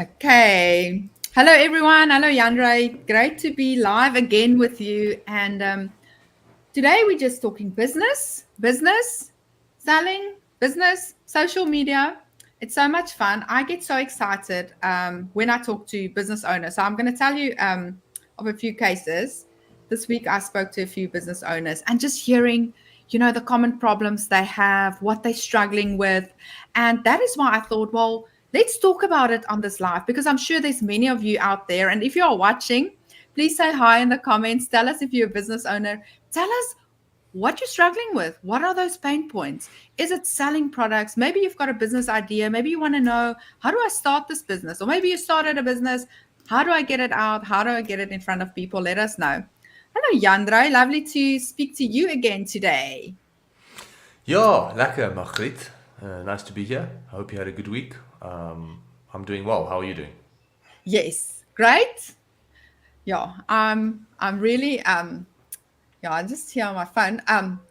Okay. Hello, everyone. Hello, Jandre. Great to be live again with you. And today we're just talking business, selling, business, social media. It's so much fun. I get so excited when I talk to business owners. So I'm going to tell you of a few cases. This week I spoke to a few business owners and just hearing, the common problems they have, what they're struggling with. And that is why I thought, well, let's talk about it on this live because I'm sure there's many of you out there. And if you are watching, please say hi in the comments. Tell us if you're a business owner. Tell us what you're struggling with. What are those pain points? Is it selling products? Maybe you've got a business idea. Maybe you want to know, how do I start this business? Or maybe you started a business. How do I get it out? How do I get it in front of people? Let us know. Hello, Jandre. Lovely to speak to you again today. Ja, lekker, Magriet. Nice to be here. I hope you had a good week. I'm doing well. How are you doing? Yes, great. Yeah, I'm really yeah, I'm just here on my phone.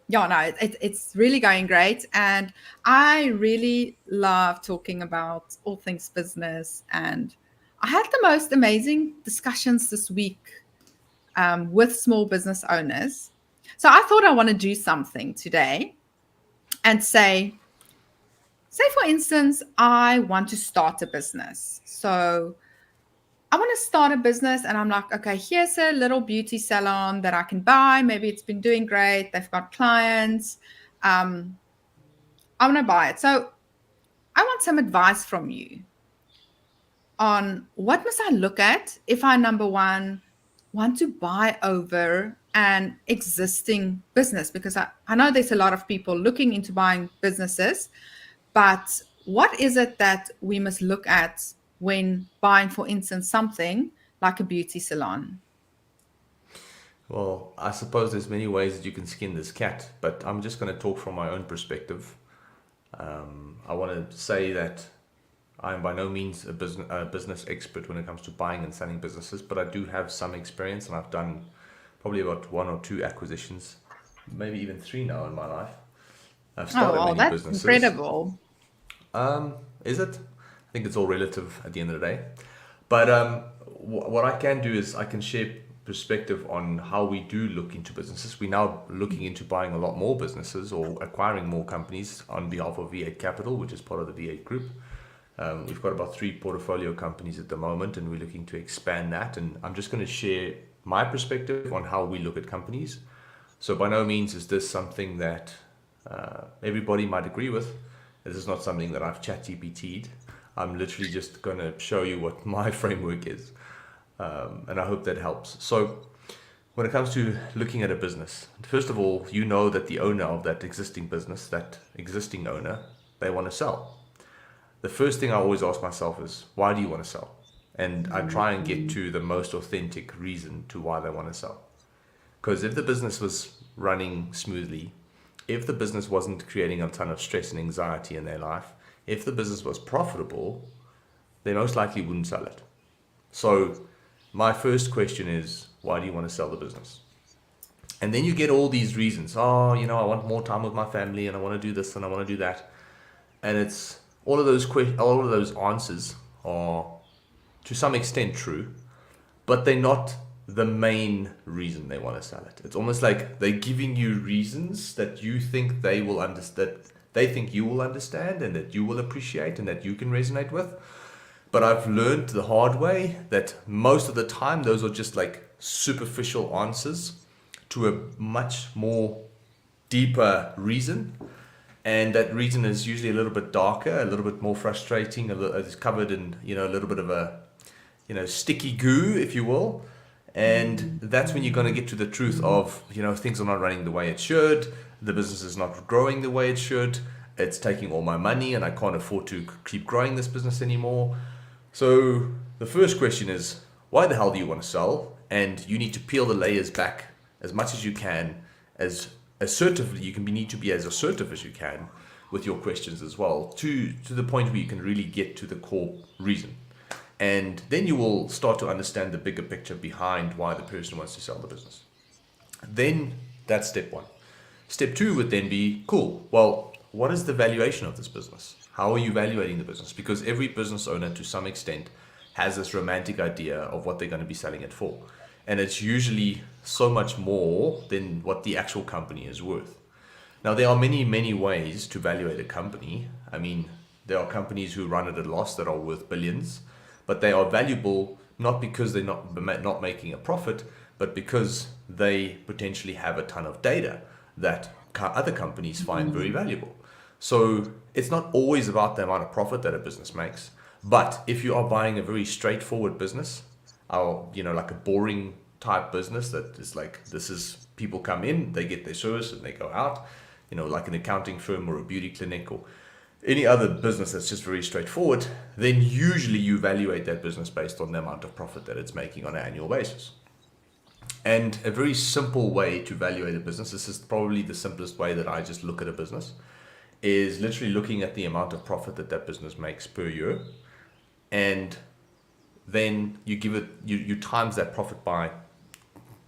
Yeah, no, it's really going great, and I really love talking about all things business. And I had the most amazing discussions this week with small business owners. So I thought I want to do something today and say for instance, I want to start a business. So I want to start a business and I'm like, okay, here's a little beauty salon that I can buy. Maybe it's been doing great. They've got clients. Um, I want to buy it. So I want some advice from you on what must I look at if I, number one, want to buy over an existing business, because I know there's a lot of people looking into buying businesses, but what is it that we must look at when buying, for instance, something like a beauty salon? Well, I suppose there's many ways that you can skin this cat, but I'm just going to talk from my own perspective. I want to say that I am by no means a business expert when it comes to buying and selling businesses, but I do have some experience, and I've done probably about one or two acquisitions, maybe even three now in my life. I've Oh, started well, many that's businesses. incredible. Is it? I think it's all relative at the end of the day. But what I can do is I can share perspective on how we do look into businesses. We're now looking into buying a lot more businesses or acquiring more companies on behalf of V8 Capital, which is part of the V8 group. We've got about three portfolio companies at the moment, and we're looking to expand that. And I'm just going to share my perspective on how we look at companies. So by no means is this something that everybody might agree with. This is not something that I've chat GPT'd. I'm literally just going to show you what my framework is. And I hope that helps. So when it comes to looking at a business, first of all, you know that the owner of that existing business, that existing owner, they want to sell. The first thing I always ask myself is, why do you want to sell? And I try and get to the most authentic reason to why they want to sell. Because if the business was running smoothly, if the business wasn't creating a ton of stress and anxiety in their life, if the business was profitable, they most likely wouldn't sell it. So my first question is, why do you want to sell the business? And then you get all these reasons. Oh, I want more time with my family, and I want to do this, and I want to do that. And it's all of those answers are to some extent true, but they're not the main reason they want to sell it. It's almost like they're giving you reasons that you think they will understand, that they think you will understand, and that you will appreciate, and that you can resonate with. But I've learned the hard way that most of the time those are just like superficial answers to a much more deeper reason. And that reason is usually a little bit darker, a little bit more frustrating, it's covered in, a little bit of a, sticky goo, if you will. And that's when you're going to get to the truth of, things are not running the way it should. The business is not growing the way it should. It's taking all my money and I can't afford to keep growing this business anymore. So the first question is, why the hell do you want to sell? And you need to peel the layers back as much as you can, as assertively. Need to be as assertive as you can with your questions as well, to the point where you can really get to the core reason. And then you will start to understand the bigger picture behind why the person wants to sell the business. Then that's step one. Step two would then be, cool, well, what is the valuation of this business? How are you valuating the business? Because every business owner, to some extent, has this romantic idea of what they're going to be selling it for. And it's usually so much more than what the actual company is worth. Now, there are many, many ways to evaluate a company. I mean, there are companies who run at a loss that are worth billions, but they are valuable not because they're not making a profit, but because they potentially have a ton of data that other companies find very valuable. So it's not always about the amount of profit that a business makes, but if you are buying a very straightforward business, or like a boring type business that is like, this is, people come in, they get their service and they go out, like an accounting firm or a beauty clinic or any other business that's just very straightforward, then usually you evaluate that business based on the amount of profit that it's making on an annual basis. And a very simple way to evaluate a business, this is probably the simplest way that I just look at a business, is literally looking at the amount of profit that business makes per year, and then you give it, you times that profit by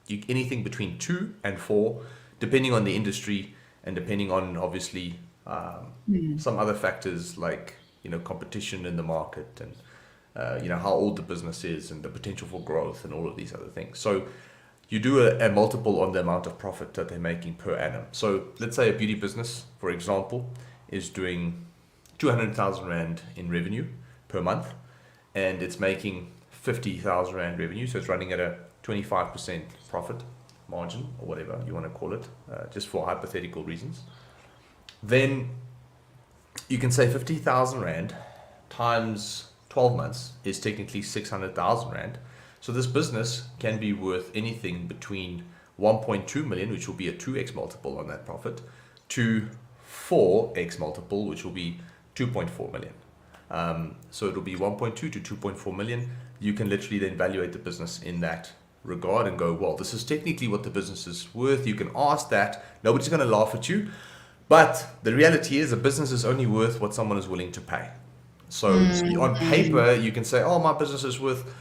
anything between 2 and 4, depending on the industry and depending on obviously some other factors like competition in the market and how old the business is and the potential for growth and all of these other things. So you do a multiple on the amount of profit that they're making per annum. So let's say a beauty business, for example, is doing 200,000 Rand in revenue per month, and it's making 50,000 Rand revenue. So it's running at a 25% profit margin, or whatever you want to call it, just for hypothetical reasons. Then you can say 50,000 Rand times 12 months is technically 600,000 Rand. So this business can be worth anything between 1.2 million, which will be a 2x multiple on that profit, to 4x multiple, which will be 2.4 million. So it'll be 1.2 to 2.4 million. You can literally then evaluate the business in that regard and go, well, this is technically what the business is worth. You can ask that. Nobody's going to laugh at you. But the reality is a business is only worth what someone is willing to pay. So on paper, you can say, oh, my business is worth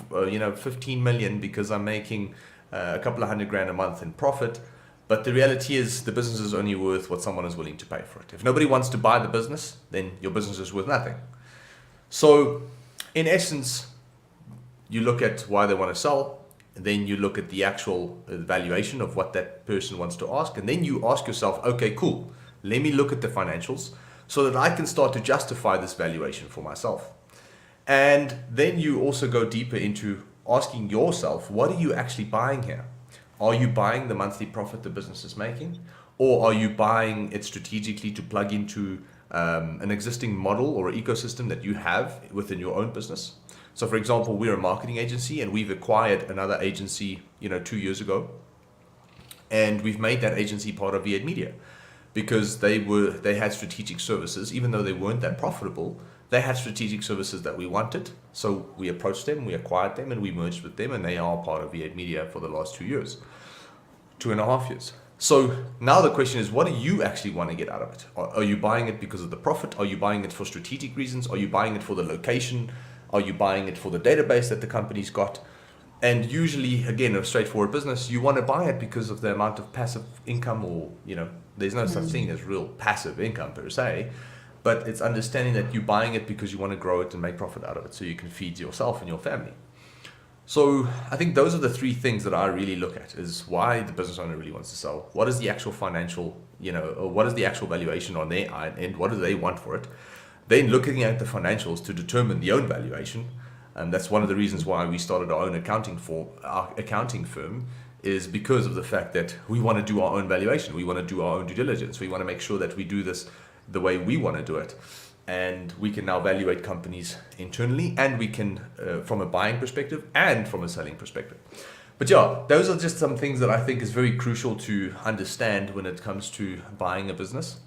15 million because I'm making a couple of $100,000 a month in profit. But the reality is the business is only worth what someone is willing to pay for it. If nobody wants to buy the business, then your business is worth nothing. So in essence, you look at why they want to sell, and then you look at the actual valuation of what that person wants to ask, and then you ask yourself, okay, cool, let me look at the financials so that I can start to justify this valuation for myself. And then you also go deeper into asking yourself, what are you actually buying here? Are you buying the monthly profit the business is making? Or are you buying it strategically to plug into an existing model or ecosystem that you have within your own business? So for example, we're a marketing agency and we've acquired another agency, 2 years ago. And we've made that agency part of V8 Media because they had strategic services, even though they weren't that profitable. They had strategic services that we wanted, so we approached them, we acquired them, and we merged with them, and they are part of V8 Media for the last 2 years, 2.5 years. So now the question is, what do you actually want to get out of it? Are you buying it because of the profit? Are you buying it for strategic reasons? Are you buying it for the location? Are you buying it for the database that the company's got? And usually, again, a straightforward business, you want to buy it because of the amount of passive income, or, there's no such thing as real passive income per se. But it's understanding that you're buying it because you want to grow it and make profit out of it so you can feed yourself and your family. So I think those are the 3 things that I really look at, is why the business owner really wants to sell. What is the actual financial, or what is the actual valuation on their end? What do they want for it? Then looking at the financials to determine the own valuation. And that's one of the reasons why we started our own accounting firm, is because of the fact that we want to do our own valuation. We want to do our own due diligence. We want to make sure that we do this the way we want to do it, and we can now evaluate companies internally, and we can from a buying perspective and from a selling perspective. But yeah, those are just some things that I think is very crucial to understand when it comes to buying a business.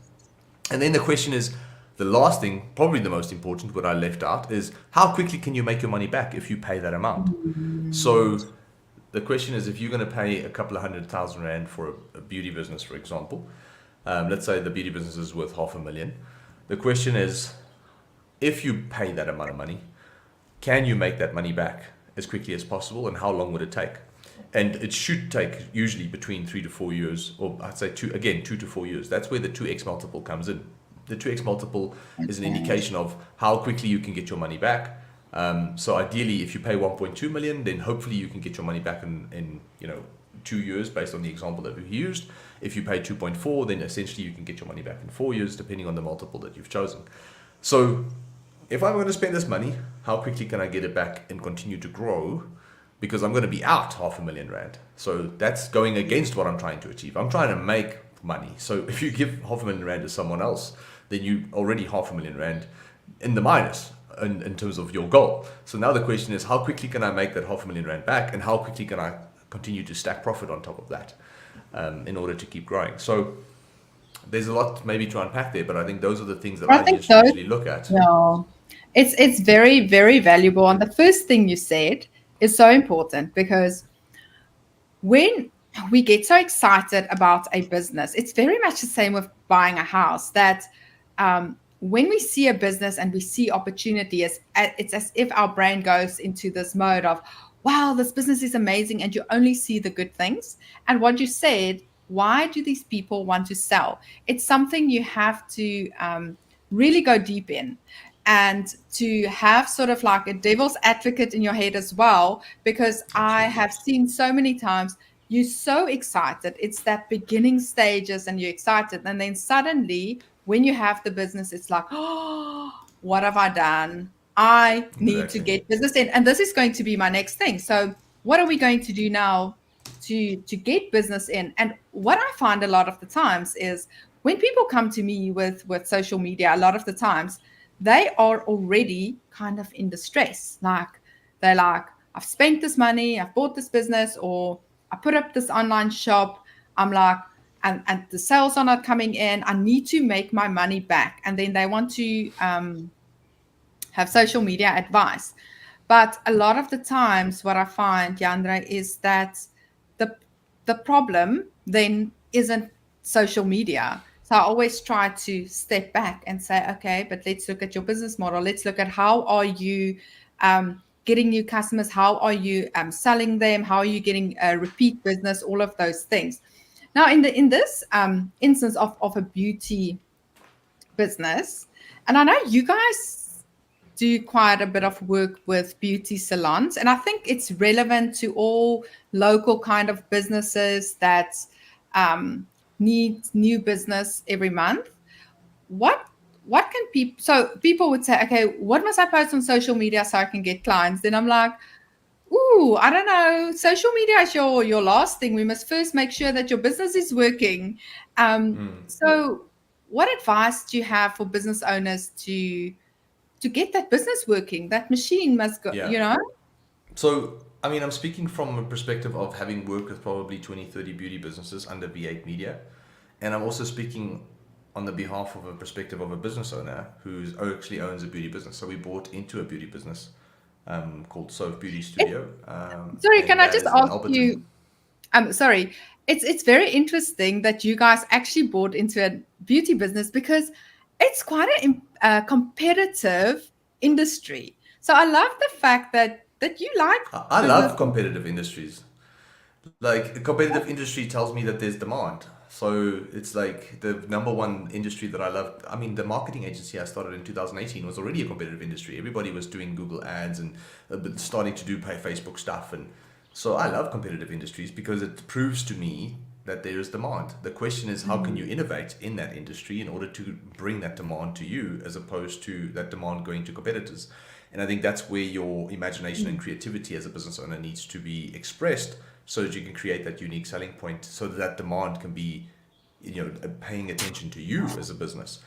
And then the question is, the last thing, probably the most important, what I left out, is how quickly can you make your money back if you pay that amount? So the question is, if you're going to pay a couple of 100,000 Rand for a beauty business, for example, let's say the beauty business is worth 500,000. The question is, if you pay that amount of money, can you make that money back as quickly as possible, and how long would it take? And it should take usually between 3 to 4 years, or I'd say 2 to 4 years. That's where the 2x multiple comes in. The 2x multiple is an indication of how quickly you can get your money back, So ideally, if you pay 1.2 million, then hopefully you can get your money back in 2 years based on the example that we used. If you pay 2.4, then essentially you can get your money back in 4 years, depending on the multiple that you've chosen. So if I'm going to spend this money, how quickly can I get it back and continue to grow? Because I'm going to be out R500,000. So that's going against what I'm trying to achieve. I'm trying to make money. So if you give R500,000 to someone else, then you already R500,000 in the minus in terms of your goal. So now the question is, how quickly can I make that R500,000 back, and how quickly can I continue to stack profit on top of that in order to keep growing? So there's a lot maybe to unpack there, but I think those are the things that I I think just those, usually look at. yeah, it's very, very valuable. And the first thing you said is so important, because when we get so excited about a business, it's very much the same with buying a house, that when we see a business and we see opportunity, it's as if our brain goes into this mode of, wow, this business is amazing, and you only see the good things. And what you said, why do these people want to sell? It's something you have to really go deep in, and to have sort of like a devil's advocate in your head as well, because I Absolutely. have seen so many times you're so excited. It's that beginning stages and you're excited. And then suddenly, when you have the business, it's like, oh, what have I done? I need to Exactly. get business in. And this is going to be my next thing. So, what are we going to do now to get business in? And what I find a lot of the times is, when people come to me with social media, a lot of the times they are already kind of in distress. Like, they're like, I've spent this money, I've bought this business, or I put up this online shop. I'm like, and the sales are not coming in. I need to make my money back. And then they want to have social media advice. But a lot of the times, what I find, Jandre, is that the the problem then isn't social media. So I always try to step back and say, okay, but let's look at your business model. Let's look at, how are you getting new customers? How are you selling them? How are you getting repeat business? All of those things. Now, in this instance of a beauty business, and I know you guys do quite a bit of work with beauty salons, and I think it's relevant to all local kind of businesses that need new business every month. What what can people, so people would say, okay, what must I post on social media so I can get clients? Then I'm like, ooh, I don't know. Social media is your last thing. We must first make sure that your business is working. So what advice do you have for business owners to get that business working? That machine must go, Yeah. you know? So, I mean, I'm speaking from a perspective of having worked with probably 20, 30 beauty businesses under V8 Media. And I'm also speaking on the behalf of a perspective of a business owner who actually owns a beauty business. So we bought into a beauty business called Sove Beauty It, Studio. sorry, can And I that just is in ask Alberton. you? Sorry. It's very interesting that you guys actually bought into a beauty business, because it's quite a competitive industry. So I love the fact that you like I business. love competitive industries. Like a competitive industry tells me that there's demand. So it's like the number one industry that I love. I mean, the marketing agency I started in 2018 was already a competitive industry. Everybody was doing Google ads and starting to do pay Facebook stuff. And so I love competitive industries because it proves to me that there is demand. The question is, how can you innovate in that industry in order to bring that demand to you, as opposed to that demand going to competitors? And I think that's where your imagination and creativity as a business owner needs to be expressed, so that you can create that unique selling point, so that that demand can be, paying attention to you as a business.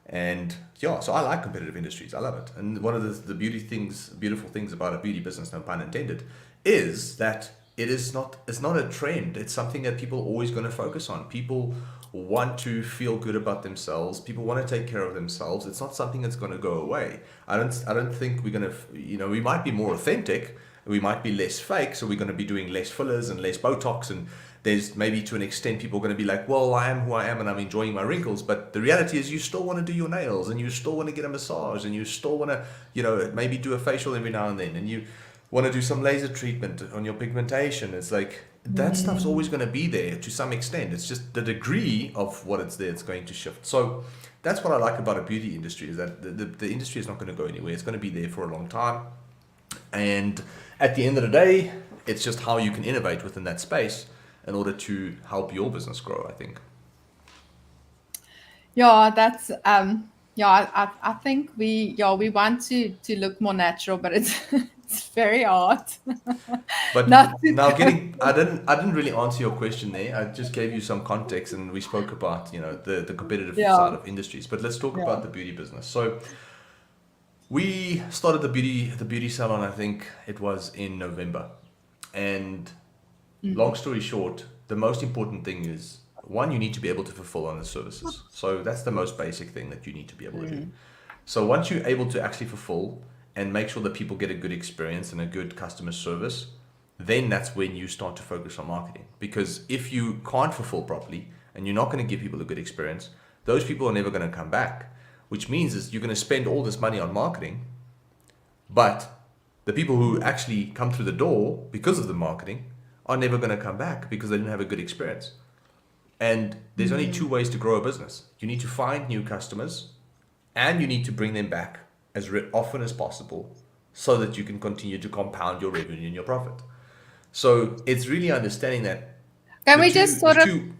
And yeah, so I like competitive industries. I love it. And one of the beautiful things about a beauty business, no pun intended, is that it's not a trend. It's something that people are always going to focus on. People want to feel good about themselves. People want to take care of themselves. It's not something that's going to go away. I don't think we're going to, we might be more authentic. We might be less fake. So we're going to be doing less fillers and less Botox, and there's maybe to an extent people are going to be like, well, I am who I am and I'm enjoying my wrinkles. But the reality is, you still want to do your nails, and you still want to get a massage, and you still want to, maybe do a facial every now and then, and you want to do some laser treatment on your pigmentation. It's like that stuff's always going to be there to some extent. It's just the degree of what it's there, it's going to shift. So that's what I like about a beauty industry, is that the industry is not going to go anywhere. It's going to be there for a long time. And at the end of the day, it's just how you can innovate within that space in order to help your business grow, I think. Yeah, that's yeah, I think we want to look more natural, but it's it's very hard not But to now go. getting, I didn't really answer your question there. I just gave you some context and we spoke about, the competitive Yeah, side of industries. But let's talk yeah. about the beauty business. So we started the beauty salon, I think it was in November. And long story short, the most important thing is one, you need to be able to fulfill on the services. So that's the most basic thing that you need to be able to do. Mm. So once you're able to actually fulfill and make sure that people get a good experience and a good customer service, then that's when you start to focus on marketing. Because if you can't fulfill properly and you're not going to give people a good experience, those people are never going to come back. Which means is you're going to spend all this money on marketing, but the people who actually come through the door because of the marketing are never going to come back because they didn't have a good experience. And there's only two ways to grow a business. You need to find new customers and you need to bring them back as often as possible so that you can continue to compound your revenue and your profit. So it's really understanding that Can the we just two, there's sort of two,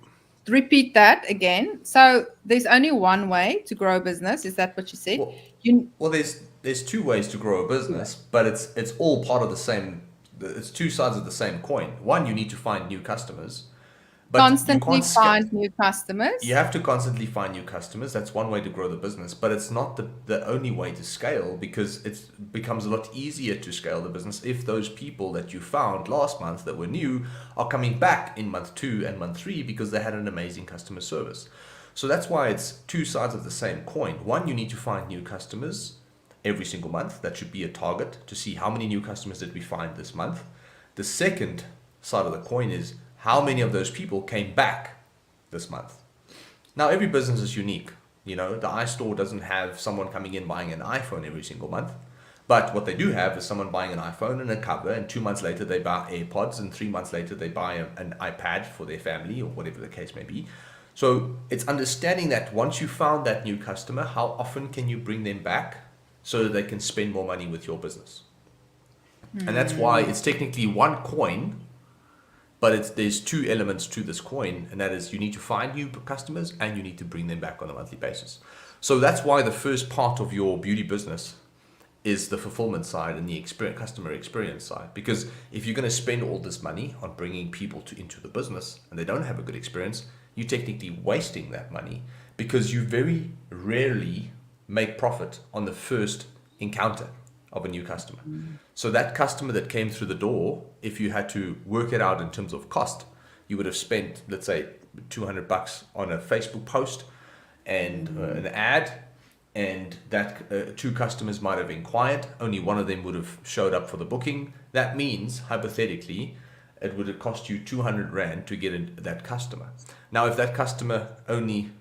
repeat that again? So there's only one way to grow a business. Is that what you said? well, You well, there's two ways to grow a two business, ways. but it's all part of the same. It's two sides of the same coin. One, you need to find new customers, but you can't Constantly scale. find new You customers. have to constantly find new customers. That's one way to grow the business, but it's not the only way to scale because it becomes a lot easier to scale the business if those people that you found last month that were new are coming back in month 2 and month 3 because they had an amazing customer service. So that's why it's two sides of the same coin. One, you need to find new customers every single month. That should be a target to see how many new customers did we find this month. The second side of the coin is how many of those people came back this month. Now, every business is unique. The iStore doesn't have someone coming in buying an iPhone every single month. But what they do have is someone buying an iPhone and a cover, and 2 months later they buy AirPods, and 3 months later they buy an iPad for their family or whatever the case may be. So it's understanding that once you found that new customer, how often can you bring them back so that they can spend more money with your business? And that's why it's technically one coin, but there's two elements to this coin, and that is you need to find new customers and you need to bring them back on a monthly basis. So that's why the first part of your beauty business is the fulfillment side and the customer experience side. Because if you're going to spend all this money on bringing people into the business and they don't have a good experience, you're technically wasting that money because you very rarely make profit on the first encounter of a new customer. So that customer that came through the door, if you had to work it out in terms of cost, you would have spent, let's say, $200 on a Facebook post and an ad, and that two customers might have inquired. Only one of them would have showed up for the booking. That means, hypothetically, it would have cost you 200 Rand to get that customer. Now, if that customer only,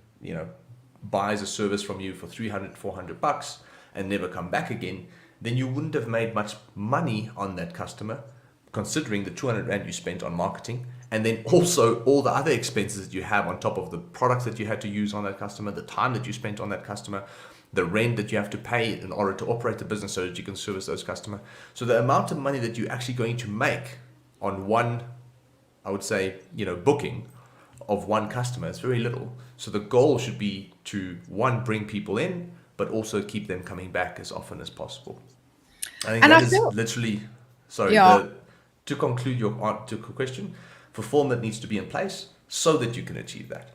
buys a service from you for 300, $400 and never come back again, then you wouldn't have made much money on that customer, considering the 200 Rand you spent on marketing, and then also all the other expenses that you have on top of the products that you had to use on that customer, the time that you spent on that customer, the rent that you have to pay in order to operate the business so that you can service those customers. So the amount of money that you're actually going to make on one, I would say, booking of one customer is very little. So the goal should be to, one, bring people in, but also keep them coming back as often as possible. I think And that I is feel, literally, sorry, yeah. to conclude your question, fulfillment needs to be in place so that you can achieve that.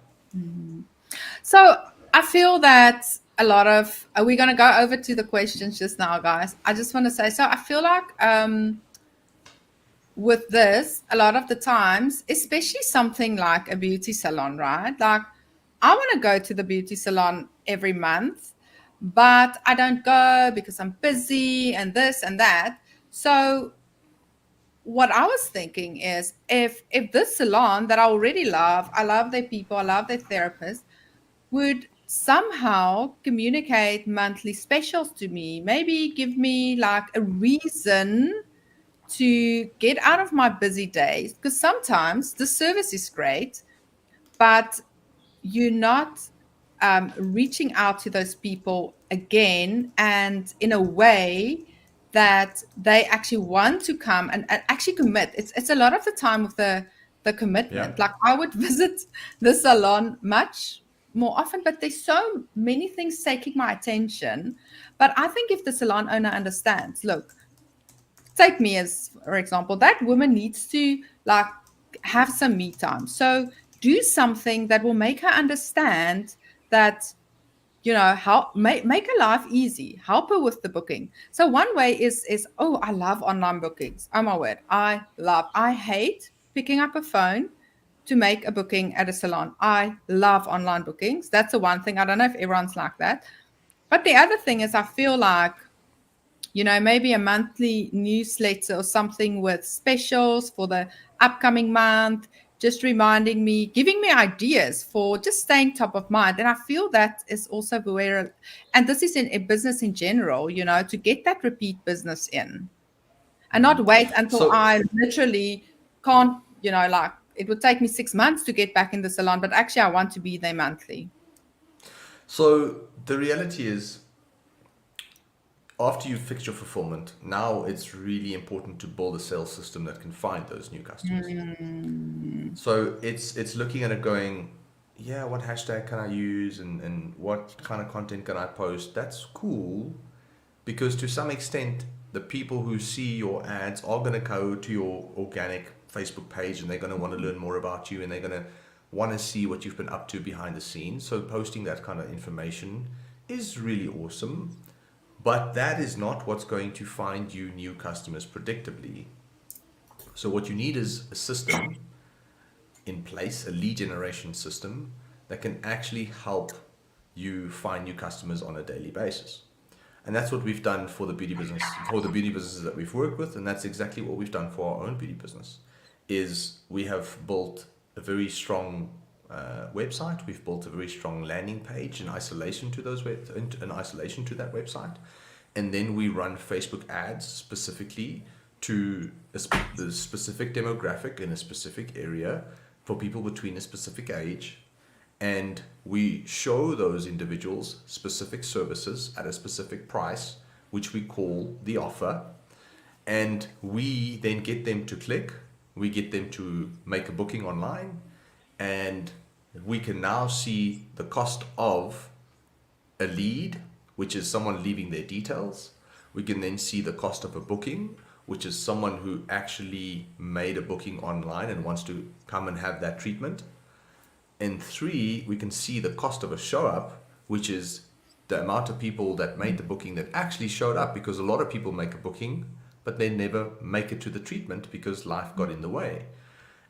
So I feel that a lot of we're gonna go over to the questions just now, guys. I just want to say, so I feel like with this, a lot of the times, especially something like a beauty salon, right? Like I want to go to the beauty salon every month, but I don't go because I'm busy and this and that. So what I was thinking is if this salon that I already love, I love their people, I love their therapist, would somehow communicate monthly specials to me, maybe give me like a reason to get out of my busy days. Because sometimes the service is great, but you're not reaching out to those people again and in a way that they actually want to come and actually commit. It's a lot of the time with the Yeah. commitment. Like I would visit the salon much more often, but there's so many things taking my attention. But I think if the salon owner understands, look, take me as for example, that woman needs to like have some me time. So do something that will make her understand that, how make her life easy, help her with the booking. So one way is, oh, I love online bookings. Oh my word, I hate picking up a phone to make a booking at a salon. I love online bookings. That's the one thing. I don't know if everyone's like that, but the other thing is I feel like, maybe a monthly newsletter or something with specials for the upcoming month, just reminding me, giving me ideas for just staying top of mind. And I feel that is also where, and this is in a business in general, to get that repeat business in and not wait until So, I literally can't, like it would take me 6 months to get back in the salon, but actually I want to be there monthly. so the reality is, after you've fixed your fulfillment, now it's really important to build a sales system that can find those new customers. Mm. So it's looking at it going, yeah, what hashtag can I use and what kind of content can I post? That's cool because to some extent, the people who see your ads are going to go to your organic Facebook page and they're going to want to learn more about you and they're going to want to see what you've been up to behind the scenes. So posting that kind of information is really awesome. But that is not what's going to find you new customers predictably. So what you need is a system in place, a lead generation system that can actually help you find new customers on a daily basis. And that's what we've done for the beauty business, for the beauty businesses that we've worked with, and that's exactly what we've done for our own beauty business. Is we have built a very strong website. We've built a very strong landing page in isolation to in isolation to that website, and then we run Facebook ads specifically to the specific demographic in a specific area for people between a specific age, and we show those individuals specific services at a specific price, which we call the offer, and we then get them to click, we get them to make a booking online, and we can now see the cost of a lead, which is someone leaving their details. We can then see the cost of a booking, which is someone who actually made a booking online and wants to come and have that treatment. And 3, we can see the cost of a show up, which is the amount of people that made the booking that actually showed up, because a lot of people make a booking, but they never make it to the treatment because life got in the way.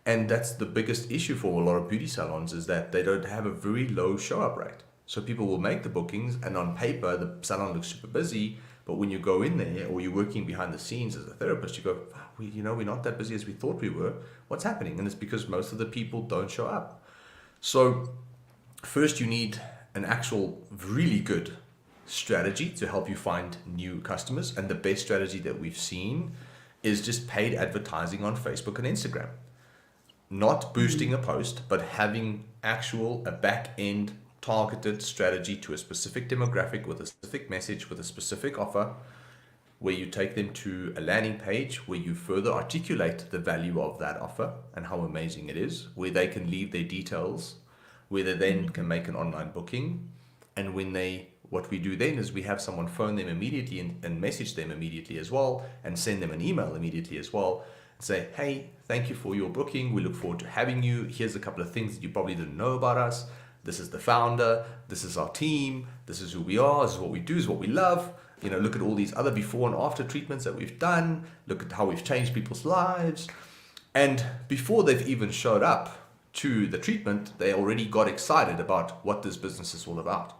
And that's the biggest issue for a lot of beauty salons, is that they don't have a very low show up rate. So people will make the bookings and on paper, the salon looks super busy. But when you go in there or you're working behind the scenes as a therapist, you go, we're not that busy as we thought we were. What's happening? And it's because most of the people don't show up. So first you need an actual really good strategy to help you find new customers. And the best strategy that we've seen is just paid advertising on Facebook and Instagram. Not boosting a post, but having a back end targeted strategy to a specific demographic with a specific message, with a specific offer, where you take them to a landing page where you further articulate the value of that offer and how amazing it is, where they can leave their details, where they then can make an online booking. And what we do then is we have someone phone them immediately and message them immediately as well, and send them an email immediately as well, and say, hey, thank you for your booking. We look forward to having you. Here's a couple of things that you probably didn't know about us. This is the founder. This is our team. This is who we are. This is what we do. This is what we love. Look at all these other before and after treatments that we've done. Look at how we've changed people's lives. And before they've even showed up to the treatment, they already got excited about what this business is all about.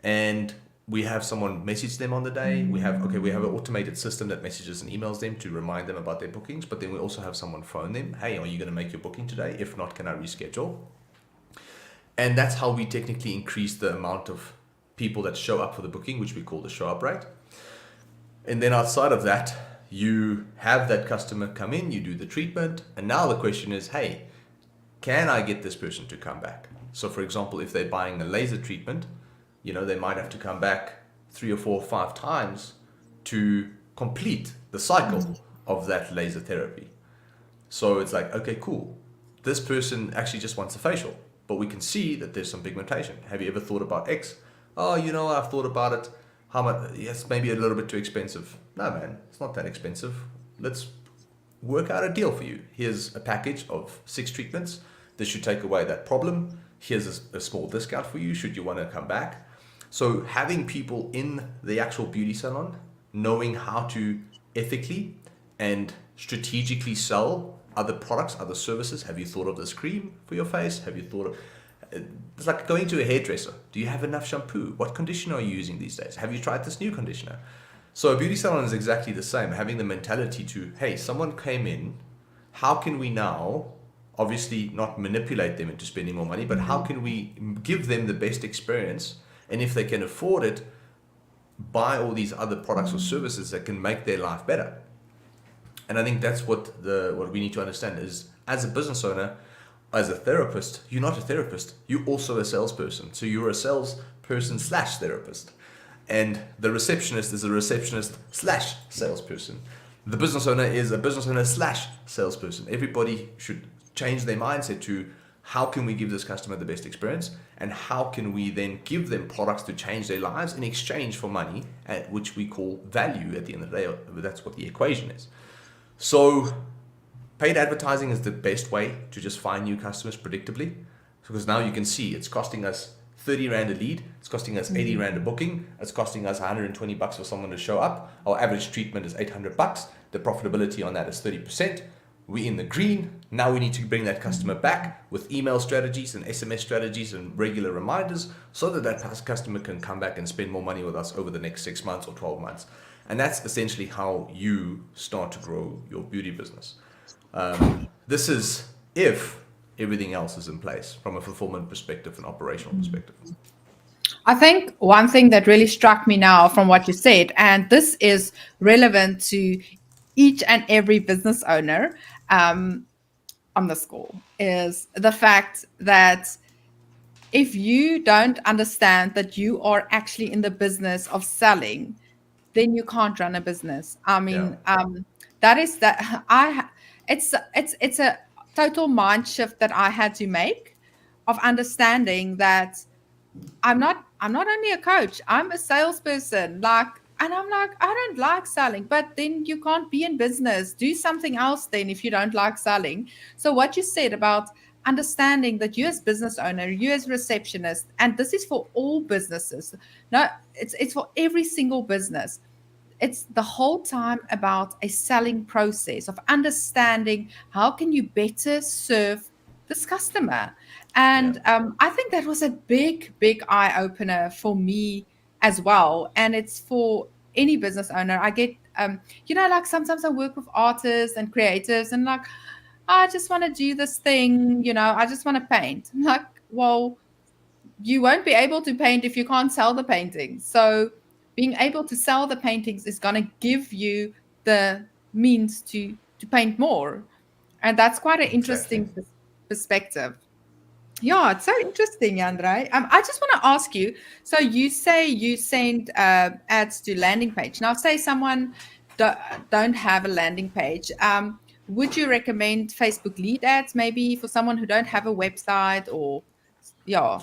And we have someone message them on the day. We have an automated system that messages and emails them to remind them about their bookings. But then we also have someone phone them. Hey, are you going to make your booking today? If not, can I reschedule? And that's how we technically increase the amount of people that show up for the booking, which we call the show up rate. And then outside of that, you have that customer come in, you do the treatment. And now the question is, hey, can I get this person to come back? So for example, if they're buying a laser treatment, they might have to come back 3 or 4 or 5 times to complete the cycle of that laser therapy. So it's like, okay, cool. This person actually just wants a facial, but we can see that there's some pigmentation. Have you ever thought about X? Oh, I've thought about it. How much? Yes, maybe a little bit too expensive. No, man, it's not that expensive. Let's work out a deal for you. Here's a package of 6 treatments. This should take away that problem. Here's a small discount for you should you want to come back. So having people in the actual beauty salon knowing how to ethically and strategically sell other products, other services. Have you thought of this cream for your face? Have you thought of... It's like going to a hairdresser. Do you have enough shampoo? What conditioner are you using these days? Have you tried this new conditioner? So a beauty salon is exactly the same, having the mentality to, hey, someone came in, how can we now, obviously not manipulate them into spending more money, but how can we give them the best experience? And if they can afford it, buy all these other products or services that can make their life better. And I think that's what we need to understand is, as a business owner, as a therapist, you're not a therapist, you're also a salesperson. So you're a salesperson / therapist. And the receptionist is a receptionist / salesperson. The business owner is a business owner / salesperson. Everybody should change their mindset to how can we give this customer the best experience, and how can we then give them products to change their lives in exchange for money, which we call value at the end of the day. That's what the equation is. So paid advertising is the best way to just find new customers predictably, because now you can see it's costing us 30 Rand a lead, it's costing us 80 Rand a booking, it's costing us 120 bucks for someone to show up. Our average treatment is 800 bucks. The profitability on that is 30%. We're in the green. Now we need to bring that customer back with email strategies and SMS strategies and regular reminders so that that customer can come back and spend more money with us over the next 6 months or 12 months. And that's essentially how you start to grow your beauty business. This is if everything else is in place from a fulfillment perspective and operational perspective. I think one thing that really struck me now from what you said, and this is relevant to each and every business owner on this call, is the fact that if you don't understand that you are actually in the business of selling, then you can't run a business. I mean, that is that it's a total mind shift that I had to make, of understanding that I'm not only a coach, I'm a salesperson. And I'm like, I don't like selling, but then you can't be in business. Do something else then if you don't like selling. So what you said about understanding that you as business owner, you as receptionist, and this is for all businesses. No, it's for every single business. It's the whole time about a selling process of understanding how can you better serve this customer. And I think that was a big eye opener for me as well. And it's for any business owner. I get, like sometimes I work with artists and creatives, and like, I just want to do this thing, I just want to paint. I'm like, well, you won't be able to paint if you can't sell the paintings. So being able to sell the paintings is going to give you the means to paint more. And that's quite an Exactly. interesting perspective. Yeah, it's so interesting, Jandre. I just want to ask you, so you say you send ads to landing page. Now, say someone don't have a landing page. Would you recommend Facebook lead ads maybe for someone who don't have a website, or, yeah?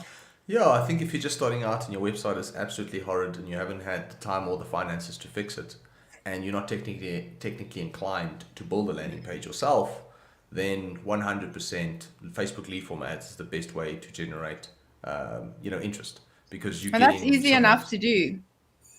Yeah, I think if you're just starting out and your website is absolutely horrid and you haven't had the time or the finances to fix it, and you're not technically inclined to build a landing page yourself, then 100% Facebook lead form ads is the best way to generate, interest, because you And get that's in easy enough someone's... to do.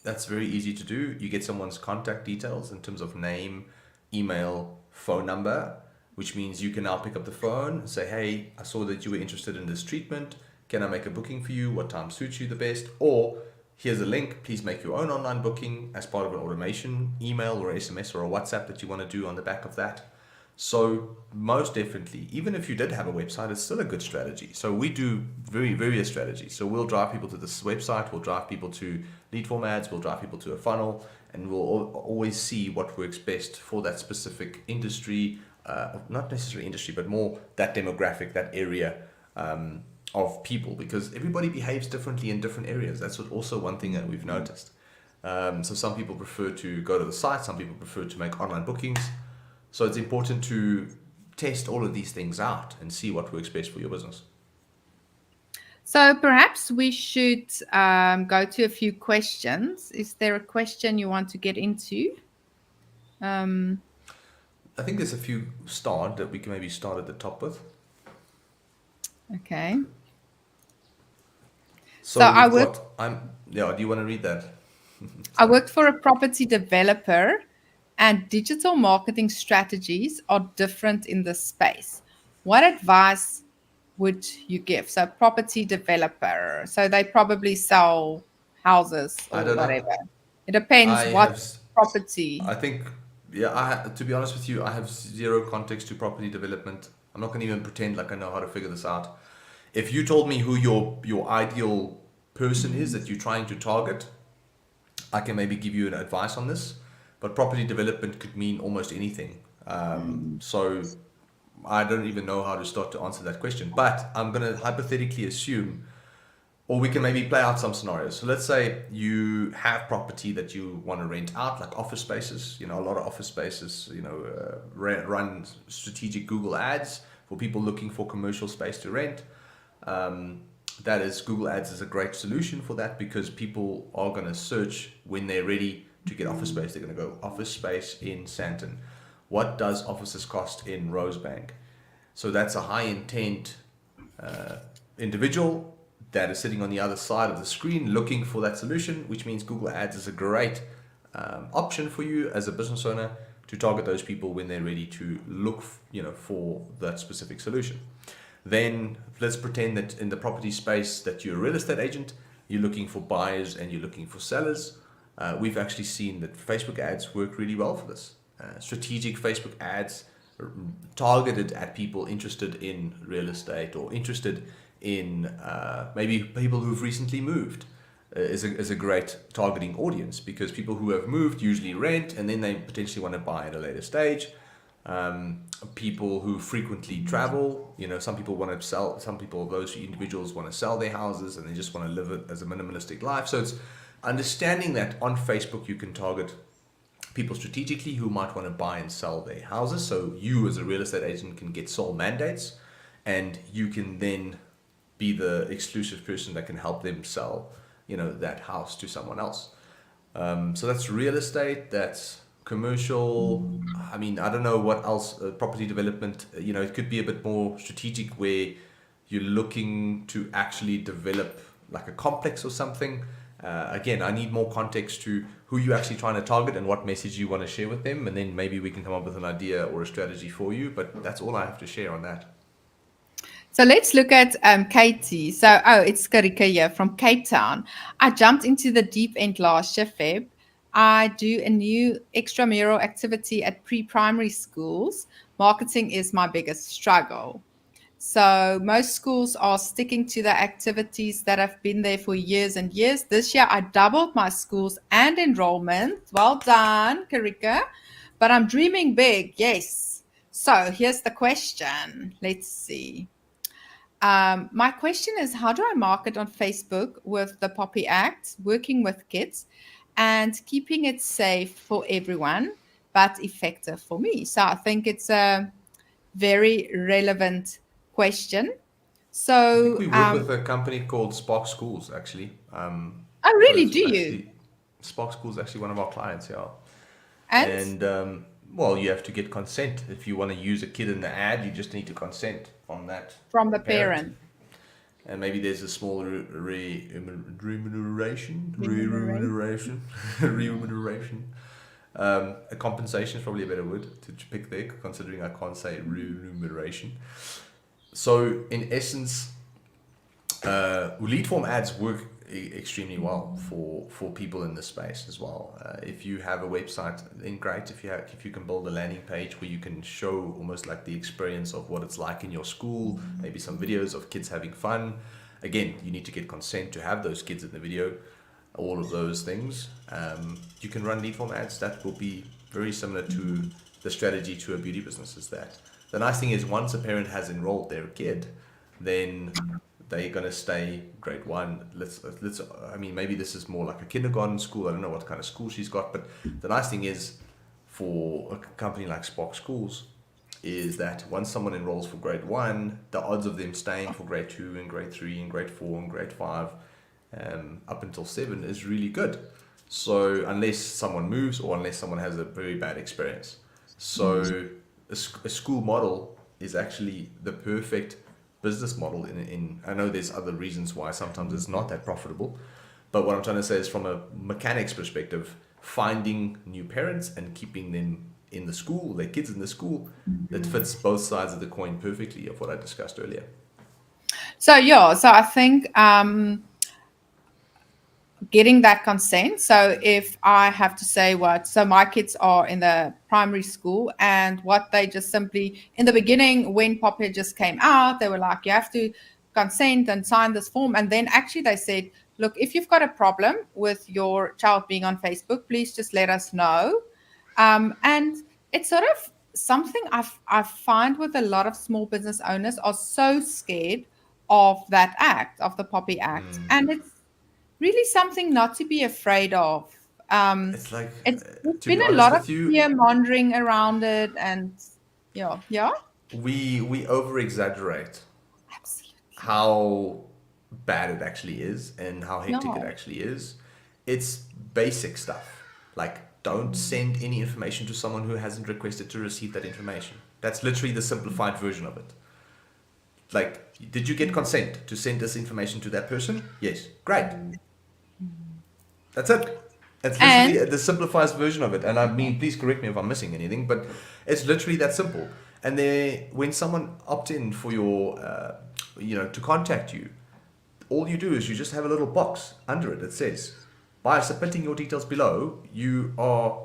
That's very easy to do. You get someone's contact details in terms of name, email, phone number, which means you can now pick up the phone and say, hey, I saw that you were interested in this treatment. Can I make a booking for you? What time suits you the best? Or here's a link. Please make your own online booking as part of an automation email or SMS or a WhatsApp that you want to do on the back of that. So most definitely, even if you did have a website, it's still a good strategy. So we do various strategies. So we'll drive people to this website, we'll drive people to lead form ads, we'll drive people to a funnel, and we'll always see what works best for that specific industry, not necessarily industry, but more that demographic, that area of people, because everybody behaves differently in different areas. That's also one thing that we've noticed. So some people prefer to go to the site, some people prefer to make online bookings. So it's important to test all of these things out and see what works best for your business. So perhaps we should go to a few questions. Is there a question you want to get into? Um, I think there's a few that we can maybe start at the top with. okay. So So we've got, do you want to read that? I Sorry. worked for a property developer, and digital marketing strategies are different in this space. What advice would you give? So, property developer. So, they probably sell houses I or don't know. whatever. It depends I what have, property. I think, yeah, to be honest with you, I have zero context to property development. I'm not going to even pretend like I know how to figure this out. If you told me who your ideal person is that you're trying to target, I can maybe give you an advice on this. But property development could mean almost anything. So I don't even know how to start to answer that question. But I'm going to hypothetically assume, or we can maybe play out some scenarios. So let's say you have property that you want to rent out, like office spaces. You know, a lot of office spaces, run strategic Google ads for people looking for commercial space to rent. That is, Google Ads is a great solution for that because people are going to search when they're ready to get office space. They're going to go office space in Sandton. What does offices cost in Rosebank? So that's a high intent individual that is sitting on the other side of the screen looking for that solution, which means Google Ads is a great option for you as a business owner to target those people when they're ready to look, for that specific solution. Then let's pretend that in the property space that you're a real estate agent, you're looking for buyers and you're looking for sellers. We've actually seen that Facebook ads work really well for this. Strategic Facebook ads targeted at people interested in real estate or interested in maybe people who've recently moved is a great targeting audience because people who have moved usually rent and then they potentially want to buy at a later stage. People who frequently travel, some people want to sell, some people, those individuals want to sell their houses and they just want to live it as a minimalistic life. So it's understanding that on Facebook you can target people strategically who might want to buy and sell their houses. So you as a real estate agent can get sole mandates and you can then be the exclusive person that can help them sell, that house to someone else. So that's real estate, that's commercial. I mean, I don't know what else, property development, it could be a bit more strategic where you're looking to actually develop like a complex or something. Again, I need more context to who you're actually trying to target and what message you want to share with them. And then maybe we can come up with an idea or a strategy for you. But that's all I have to share on that. So let's look at Katie. So, it's Karika here from Cape Town. I jumped into the deep end last year, Feb. I do a new extramural activity at pre-primary schools. Marketing is my biggest struggle. So most schools are sticking to the activities that have been there for years and years. This year, I doubled my schools and enrollment. Well done, Karika. But I'm dreaming big, yes. So here's the question. Let's see. My question is, how do I market on Facebook with the Poppy Act, working with kids, and keeping it safe for everyone, but effective for me? So I think it's a very relevant question. I think So, we work with a company called Spark Schools, actually. oh, So really? it's Do you? actually, Spark Schools is actually one of our clients, yeah. And And well, you have to get consent. If you want to use a kid in the ad, you just need to consent from that from the parent. parent And maybe there's a small remuneration, remuneration. remuneration. A compensation is probably a better word to pick there, considering I can't say remuneration. So in essence, lead form ads work extremely well for people in this space as well. If you have a website, then great. If you can build a landing page where you can show almost like the experience of what it's like in your school, maybe some videos of kids having fun. Again, you need to get consent to have those kids in the video. All of those things. You can run lead form ads. That will be very similar to the strategy to a beauty business. Is that the nice thing is once a parent has enrolled their kid, then they're gonna stay grade one. Let's. I mean, maybe this is more like a kindergarten school. I don't know what kind of school she's got, but the nice thing is, for a company like Spark Schools, is that once someone enrolls for grade one, the odds of them staying for grade two and grade three and grade four and grade five, up until seven, is really good. So unless someone moves or unless someone has a very bad experience, so a school model is actually the perfect business model. In I know there's other reasons why sometimes it's not that profitable, but what I'm trying to say is, from a mechanics perspective, finding new parents and keeping them in the school, their kids in the school, that fits both sides of the coin perfectly of what I discussed earlier. So yeah, so I think getting that consent. So if I have to say so my kids are in the primary school, and what they just simply, in the beginning, when Poppy just came out, they were like, you have to consent and sign this form. And then actually they said, look, if you've got a problem with your child being on Facebook, please just let us know. And it's sort of something I find with a lot of small business owners are so scared of that act, of the Poppy Act. And it's really something not to be afraid of. Um, It's like, there's to be been a honest lot of with you, fear mongering around it, and yeah, we over exaggerate absolutely, how bad it actually is and how hectic it yeah. actually is. It's basic stuff. Like, don't send any information to someone who hasn't requested to receive that information. That's literally the simplified version of it. Like, did you get consent to send this information to that person? Yes. Great. That's it. It's literally And the simplified version of it. And I mean, please correct me if I'm missing anything, but it's literally that simple. And then when someone opts in for your, to contact you, all you do is you just have a little box under it that says, by submitting your details below, you are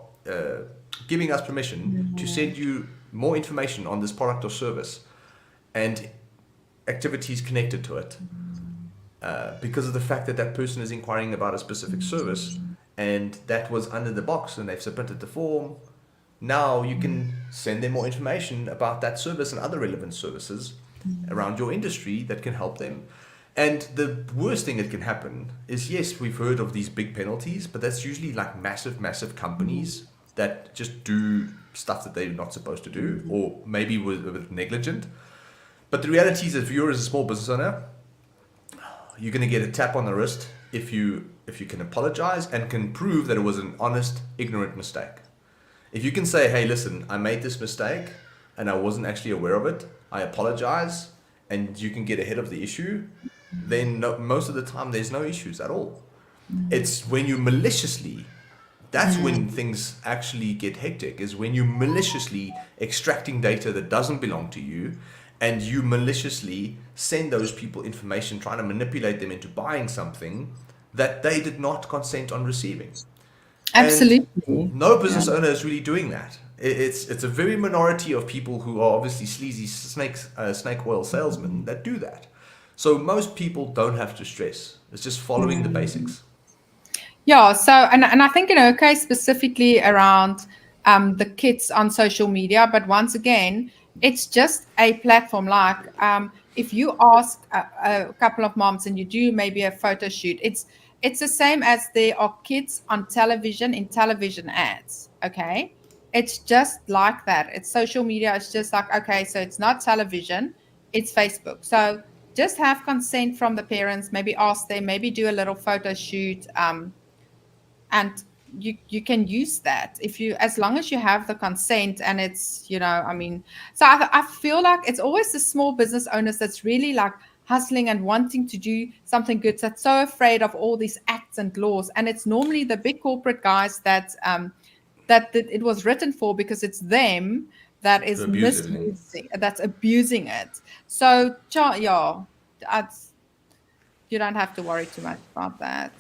giving us permission to send you more information on this product or service and activities connected to it. Because of the fact that that person is inquiring about a specific service, and that was under the box and they've submitted the form, now you can send them more information about that service and other relevant services around your industry that can help them. And the worst thing that can happen is, yes, we've heard of these big penalties, but that's usually like massive companies that just do stuff that they're not supposed to do, or maybe with negligent. But the reality is, if you're as a small business owner, you're going to get a tap on the wrist if you can apologize and can prove that it was an honest, ignorant mistake. If you can say, hey, listen, I made this mistake and I wasn't actually aware of it, I apologize, and you can get ahead of the issue, then most of the time there's no issues at all. It's when you maliciously, that's when things actually get hectic, is when you maliciously extracting data that doesn't belong to you, and you maliciously send those people information trying to manipulate them into buying something that they did not consent on receiving. And absolutely, no yeah. business owner is really doing that. It's a very minority of people who are obviously sleazy snake oil salesmen that do that. So most people don't have to stress. It's just following the basics. Yeah, so and I think, okay, specifically around the kids on social media, but once again, it's just a platform. Like if you ask a couple of moms and you do maybe a photo shoot, it's the same as there are kids on television in television ads. Okay, it's just like that. It's social media. It's just like, okay, so it's not television, it's Facebook. So just have consent from the parents. Maybe ask them. Maybe do a little photo shoot. And you can use that if you, as long as you have the consent, and it's, I mean, so I feel like it's always the small business owners that's really like hustling and wanting to do something good, that's so afraid of all these acts and laws, and it's normally the big corporate guys that it was written for, because it's them that To is abuse everything. misusing, that's abusing it. So yeah, that's, you don't have to worry too much about that.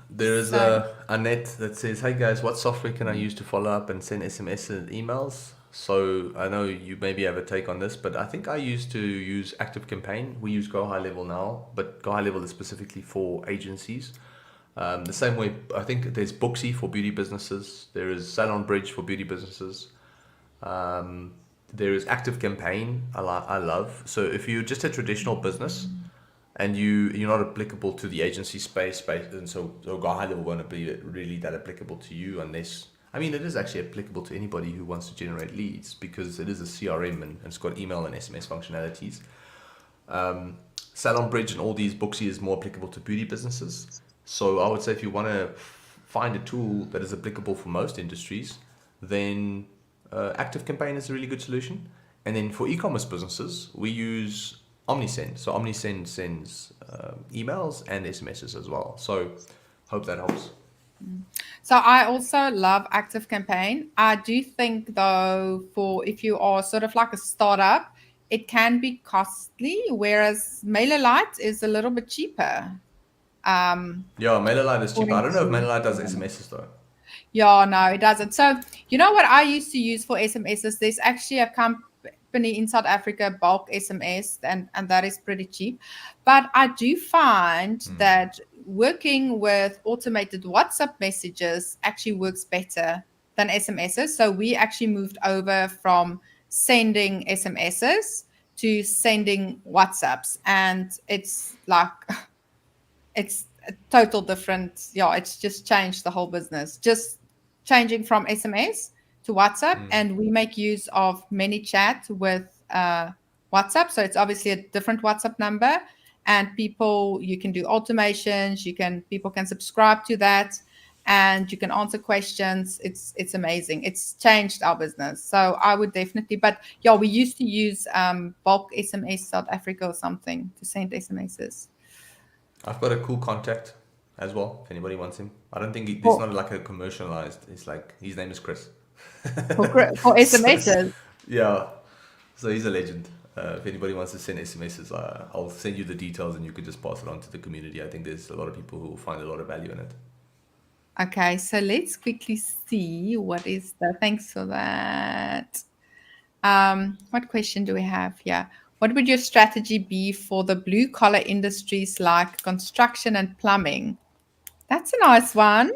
There is So a net that says, "Hey guys, what software can I use to follow up and send SMS and emails?" So I know you maybe have a take on this, but I think I used to use Active Campaign. We use Go High Level now, but Go High Level is specifically for agencies. The same way, I think there's Booksy for beauty businesses. There is Salon Bridge for beauty businesses. There is Active Campaign. I love. So if you're just a traditional business, and you're not applicable to the agency space, and so high level won't be really that applicable to you unless. I mean, it is actually applicable to anybody who wants to generate leads because it is a CRM and it's got email and SMS functionalities. Salon Bridge and all these Booksy is more applicable to beauty businesses. So I would say if you want to find a tool that is applicable for most industries, then Active Campaign is a really good solution. And then for e-commerce businesses, we use OmniSend. So OmniSend sends emails and SMSs as well. So hope that helps. So I also love Active Campaign. I do think though, for if you are sort of like a startup, it can be costly, whereas MailerLite is a little bit cheaper. Yeah, MailerLite is cheaper. I According don't know if to MailerLite does SMSs though. Yeah, no, it doesn't. So, you know what I used to use for SMSs? There's actually a company in South Africa, Bulk SMS, and that is pretty cheap. But I do find that working with automated WhatsApp messages actually works better than SMSs. So we actually moved over from sending SMSs to sending WhatsApps, and it's like it's a total different. Yeah, it's just changed the whole business, just changing from SMS to WhatsApp. And we make use of ManyChat with WhatsApp, so it's obviously a different WhatsApp number, and people, you can do automations, people can subscribe to that, and you can answer questions. It's amazing. It's changed our business. So I would definitely, but yeah, we used to use Bulk SMS South Africa or something to send SMSs. I've got a cool contact as well, if anybody wants him. I don't think it's For, not like a commercialized. It's like his name is Chris. for So, SMSs. yeah, so he's a legend. If anybody wants to send SMSs, I'll send you the details and you could just pass it on to the community. I think there's a lot of people who will find a lot of value in it. Okay, so let's quickly see what is the. Thanks for that. What question do we have here? What would your strategy be for the blue collar industries like construction and plumbing? That's a nice one.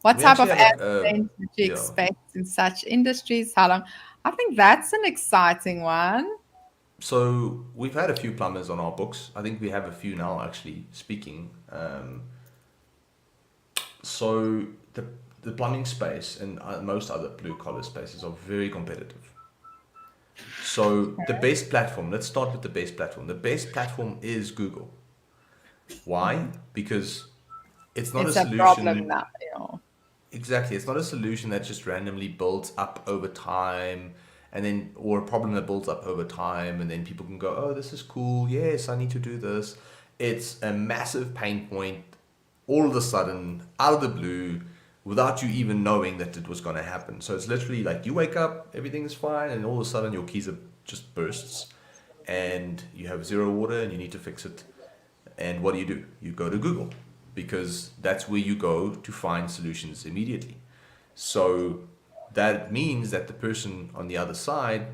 What We type actually of had ad spend would you yeah. expect in such industries? How long? I think that's an exciting one. So we've had a few plumbers on our books. I think we have a few now actually speaking. So the plumbing space and most other blue collar spaces are very competitive. So the base platform, let's start with the base platform. The base platform is Google. Why? Because it's not a It's a problem solution. now. Yeah. Exactly. It's not a solution that just randomly builds up over time and then, or a problem that builds up over time and then people can go, oh, this is cool. Yes, I need to do this. It's a massive pain point all of a sudden, out of the blue, without you even knowing that it was going to happen. So it's literally like you wake up, everything is fine, and all of a sudden your keys just bursts and you have zero water and you need to fix it. And what do? You go to Google because that's where you go to find solutions immediately. So that means that the person on the other side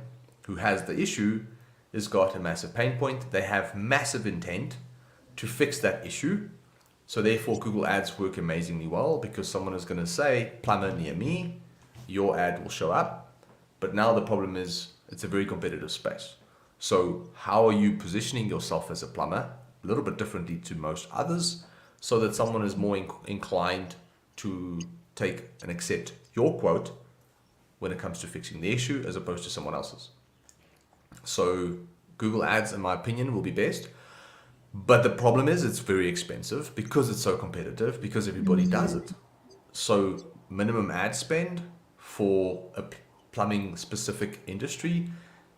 who has the issue has got a massive pain point. They have massive intent to fix that issue. So therefore Google ads work amazingly well because someone is going to say plumber near me, your ad will show up. But now the problem is it's a very competitive space. So how are you positioning yourself as a plumber a little bit differently to most others so that someone is more inclined to take and accept your quote when it comes to fixing the issue as opposed to someone else's? So Google ads, in my opinion, will be best. But the problem is it's very expensive because it's so competitive, because everybody does it. So minimum ad spend for a plumbing specific industry,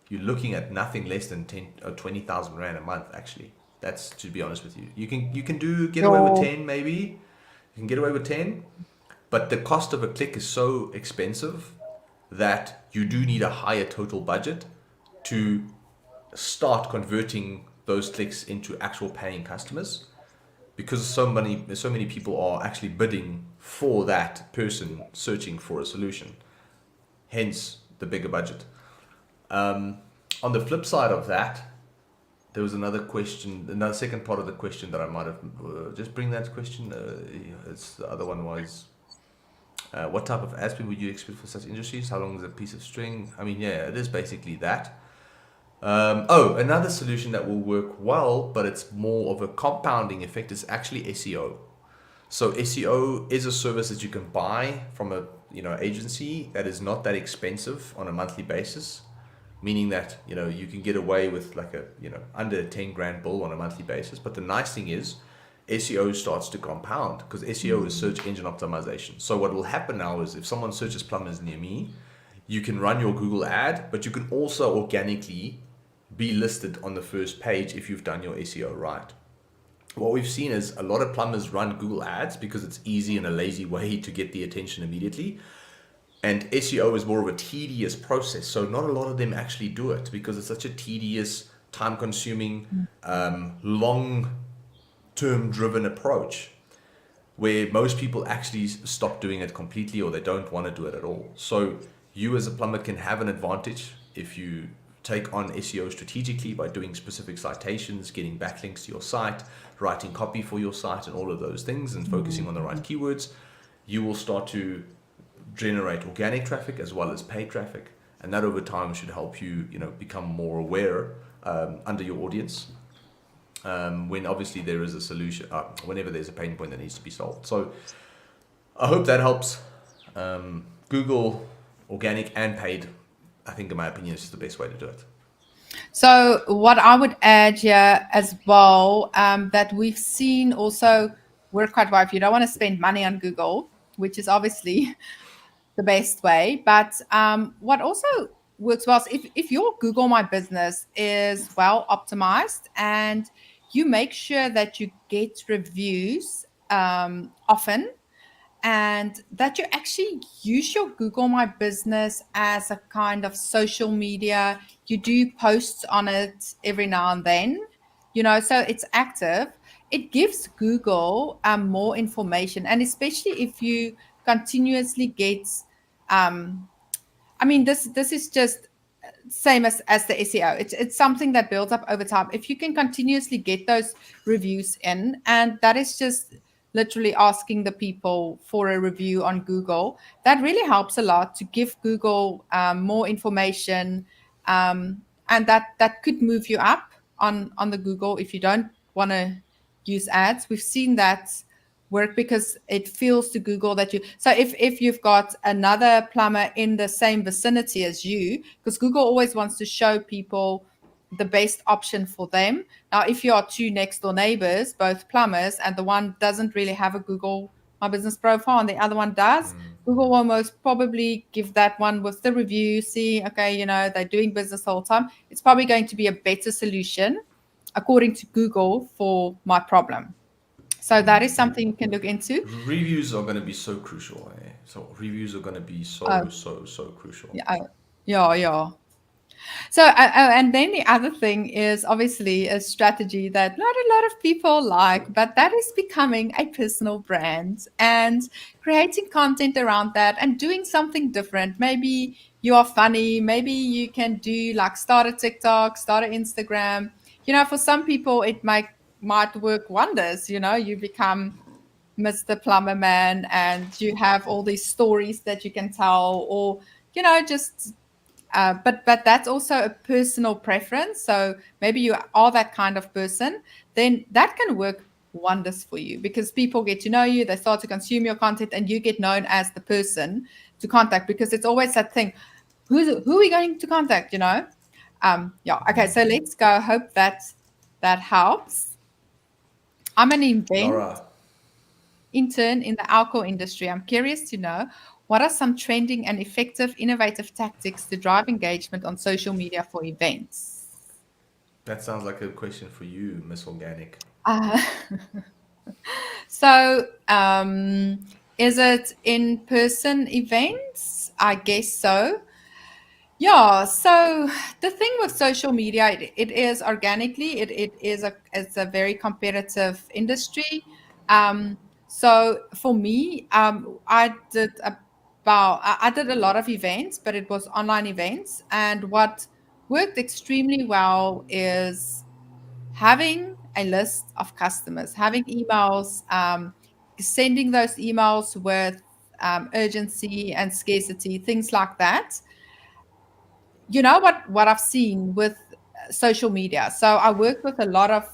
you're looking at nothing less than 10 or 20,000 rand a month actually. That's, to be honest with you. You can get away with 10 maybe. You can get away with 10, but the cost of a click is so expensive that you do need a higher total budget to start converting those clicks into actual paying customers, because so many people are actually bidding for that person searching for a solution, hence the bigger budget. On the flip side of that, there was another second part of the question that I might have just bring that question. It's the other one was what type of ad spend would you expect for such industries? How long is a piece of string? I mean, yeah, it is basically that. Another solution that will work well, but it's more of a compounding effect, is actually SEO. So SEO is a service that you can buy from a agency that is not that expensive on a monthly basis, meaning that you can get away with like a under a 10 grand bill on a monthly basis. But the nice thing is SEO starts to compound because SEO is search engine optimization. So what will happen now is if someone searches plumbers near me, you can run your Google ad, but you can also organically be listed on the first page if you've done your SEO right. What we've seen is a lot of plumbers run Google ads because it's easy and a lazy way to get the attention immediately. And SEO is more of a tedious process. So not a lot of them actually do it because it's such a tedious, time consuming, long term driven approach where most people actually stop doing it completely or they don't want to do it at all. So you as a plumber can have an advantage if you take on SEO strategically by doing specific citations, getting backlinks to your site, writing copy for your site and all of those things and focusing on the right keywords. You will start to generate organic traffic as well as paid traffic, and that over time should help you become more aware under your audience when obviously there is a solution, whenever there's a pain point that needs to be solved. So I hope that helps. Google organic and paid, I think in my opinion, is the best way to do it. So what I would add here as well, that we've seen also work quite well if you don't want to spend money on Google, which is obviously the best way. But what also works well is if your Google My Business is well optimized and you make sure that you get reviews often, and that you actually use your Google My Business as a kind of social media. You do posts on it every now and then, so it's active. It gives Google more information, and especially if you continuously get, this is just same as the SEO. It's something that builds up over time. If you can continuously get those reviews in, and that is just literally asking the people for a review on Google, that really helps a lot to give Google more information, and that could move you up on the Google if you don't want to use ads. We've seen that work because it feels to Google that you, so if you've got another plumber in the same vicinity as you, because Google always wants to show people the best option for them. Now, if you are two next door neighbors, both plumbers, and the one doesn't really have a Google My Business profile and the other one does, Google will most probably give that one with the review, see, okay, they're doing business the whole time. It's probably going to be a better solution, according to Google, for my problem. So that is something you can look into. Reviews are going to be so crucial. So reviews are going to be Uh, so crucial. yeah. So, and then the other thing is obviously a strategy that not a lot of people like, but that is becoming a personal brand and creating content around that and doing something different. Maybe you are funny. Maybe you can do like start a TikTok, start an Instagram. For some people, it might work wonders. You become Mr. Plumber Man and you have all these stories that you can tell, or just but that's also a personal preference. So maybe you are that kind of person, then that can work wonders for you because people get to know you, they start to consume your content, and you get known as the person to contact, because it's always that thing, who are we going to contact? Yeah. Okay. So let's go. Hope that helps. I'm an event Laura, intern in the alcohol industry. I'm curious to know, what are some trending and effective innovative tactics to drive engagement on social media for events? that sounds like a question for you, Miss Organic. Uh, so, is it in-person events? I guess so. Yeah, so the thing with social media, it is organically, it's a very competitive industry. So for me, I did a lot of events, but it was online events. And what worked extremely well is having a list of customers, having emails, sending those emails with urgency and scarcity, things like that. What I've seen with social media. So I worked with a lot of,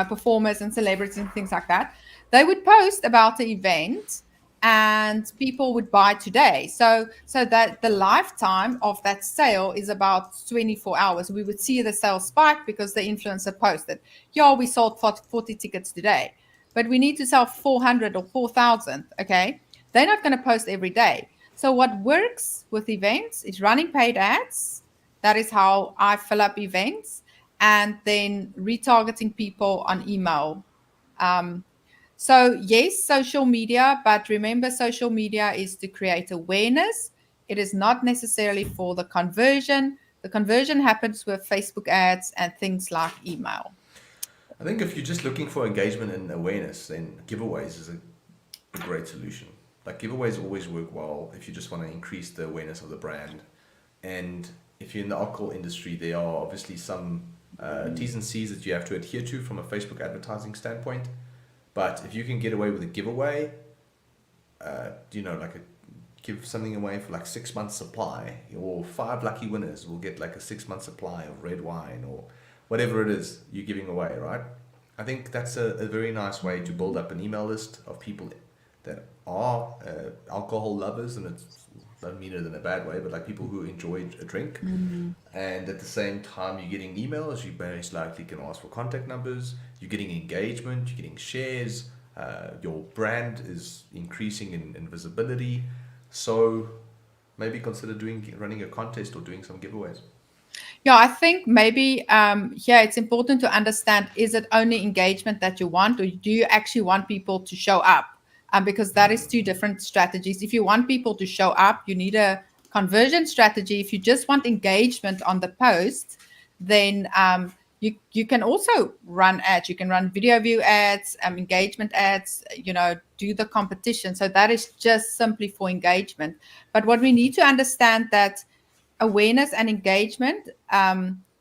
performers and celebrities and things like that. They would post about the event and people would buy today. So that the lifetime of that sale is about 24 hours. We would see the sale spike because the influencer posted, yeah, we sold 40 tickets today, but we need to sell 400 or 4,000. Okay. They're not going to post every day. So what works with events is running paid ads. That is how I fill up events, and then retargeting people on email. Um, so, yes, social media, but remember, social media is to create awareness. It is not necessarily for the conversion. The conversion happens with Facebook ads and things like email. I think if you're just looking for engagement and awareness, then giveaways is a great solution. Like giveaways always work well if you just want to increase the awareness of the brand. And if you're in the alcohol industry, there are obviously some T's and C's that you have to adhere to from a Facebook advertising standpoint. But if you can get away with a giveaway, like give something away for like 6 months supply, or 5 lucky winners will get like a 6 month supply of red wine or whatever it is you're giving away, right? I think that's a very nice way to build up an email list of people that are alcohol lovers, and it's don't mean it in a bad way, but like people who enjoy a drink. Mm-hmm. And at the same time, you're getting emails. You most likely can ask for contact numbers. You're getting engagement. You're getting shares. Your brand is increasing in visibility. So maybe consider running a contest or doing some giveaways. Yeah, I think maybe here it's important to understand, is it only engagement that you want, or do you actually want people to show up? Because that is two different strategies. If you want people to show up, you need a conversion strategy. If you just want engagement on the post, then you can also run ads. You can run video view ads, engagement ads, do the competition. So that is just simply for engagement. But what we need to understand that awareness and engagement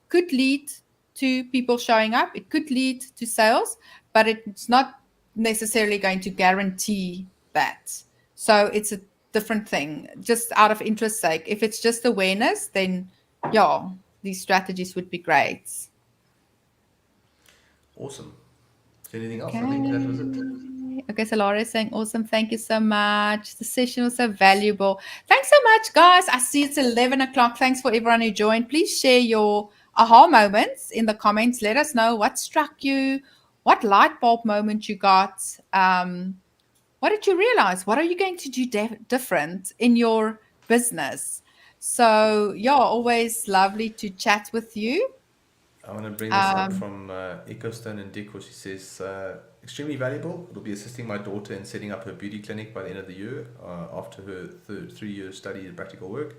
could lead to people showing up. It could lead to sales, but it's not necessarily going to guarantee that. So it's a different thing, just out of interest sake. If it's just awareness, then yeah, these strategies would be great. Awesome. Is there anything else? I think that was it. Okay. Okay, so Laura is saying, awesome. Thank you so much. The session was so valuable. Thanks so much, guys. I see it's 11 o'clock. Thanks for everyone who joined. Please share your aha moments in the comments. Let us know what struck you, what light bulb moment you got. What did you realize? What are you going to do different in your business? So, yeah, always lovely to chat with you. I want to bring this up Um, from EcoStone and Dick, where she says, extremely valuable. It'll be assisting my daughter in setting up her beauty clinic by the end of the year after her 3 year study and practical work.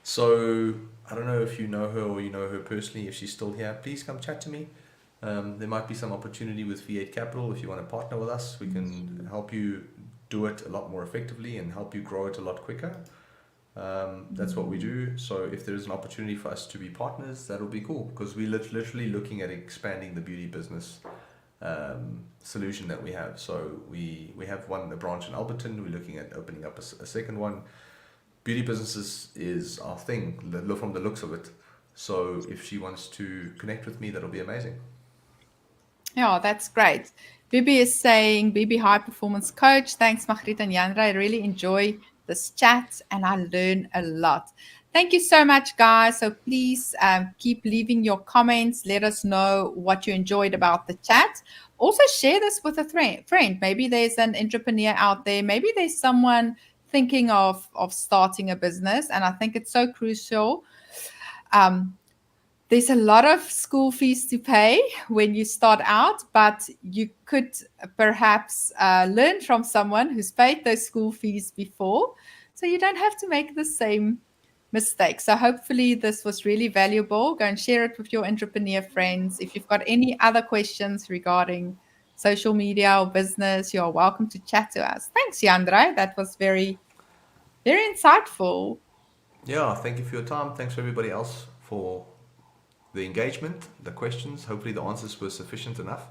So I don't know if you know her or you know her personally. If she's still here, please come chat to me. There might be some opportunity with V8 Capital. If you want to partner with us, we can help you do it a lot more effectively and help you grow it a lot quicker. That's what we do. So if there's an opportunity for us to be partners, that'll be cool, because we're literally looking at expanding the beauty business solution that we have. So we have a branch in Alberton. We're looking at opening up a second one. Beauty businesses is our thing from the looks of it. So if she wants to connect with me, that'll be amazing. Yeah, that's great. Bibi is saying, Bibi High Performance Coach. Thanks, Magriet and Jandre. I really enjoy this chat and I learn a lot. Thank you so much, guys. So please keep leaving your comments. Let us know what you enjoyed about the chat. Also, share this with a friend. Maybe there's an entrepreneur out there. Maybe there's someone thinking of starting a business. And I think it's so crucial. There's a lot of school fees to pay when you start out, but you could perhaps learn from someone who's paid those school fees before, so you don't have to make the same mistake. So hopefully this was really valuable. Go and share it with your entrepreneur friends. If you've got any other questions regarding social media or business, you're welcome to chat to us. Thanks, Jandre. That was very, very insightful. Yeah, thank you for your time. Thanks for everybody else for the engagement, the questions. Hopefully the answers were sufficient enough.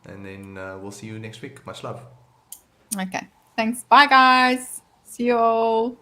And then we'll see you next week. Much love. Okay. Thanks. Bye, guys. See you all.